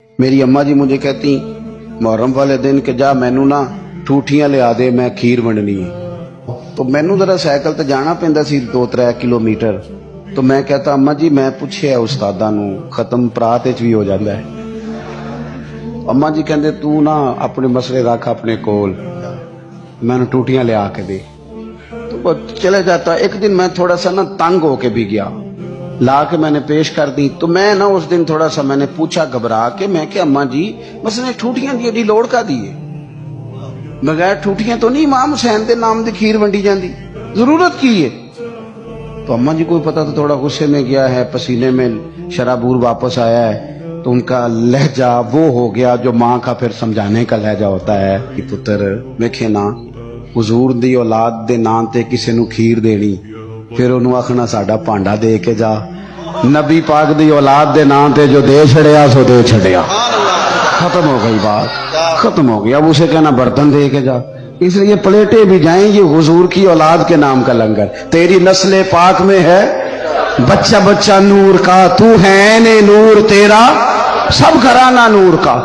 मेरी अम्मा जी मुझे कहती मुहर्रम वाले दिन के जा मैनू ना ठूठियां लिया दे, मैं खीर वंडनी है। तो मैनू जरा साइकिल ते जाना पैंदा सी 2-3 किलोमीटर। तो मैं कहता अम्मा जी मैं पूछिया उस्तादा नू, खत्म परात च भी हो जाता है। अम्मा जी कहते तू ना अपने मसले रख अपने कोल, मैनू ठूठियां लिया के दे। तो वो चले जाता। एक दिन मैं थोड़ा सा ना तंग होके भी गया, ला के मैंने पेश कर दी। तो मैं ना उस दिन थोड़ा सा मैंने पूछा घबरा के, मैं क्या अम्मा जी बस ने ठूठियां दी एडी लोड़ का दी है, बगैर ठूठियां तो नहीं इमाम हुसैन के नाम की खीर वंडी जाती, जरूरत की है। तो अम्मा जी को पता तो थोड़ा गुस्से में गया है, पसीने में शराबूर वापस आया है। तो उनका लहजा वो हो गया जो माँ का फिर समझाने का लहजा होता है कि पुत्र वेखे ना हुजूर दी औलाद दे नाम ते किसी नू खीर देनी, फिर उन्होंने आखना साडा भांडा दे के जा। नबी पाक दी औलाद दे नाम ते जो दे छड़िया सो दे छड़िया, खत्म हो गई बात, खत्म हो गया। अब उसे कहना बर्तन दे के जा। इसलिए प्लेटें भी जाएंगी हुजूर की औलाद के नाम का लंगर। तेरी नस्ल पाक में है बच्चा बच्चा नूर का, तू है ने नूर तेरा सब घराना नूर का।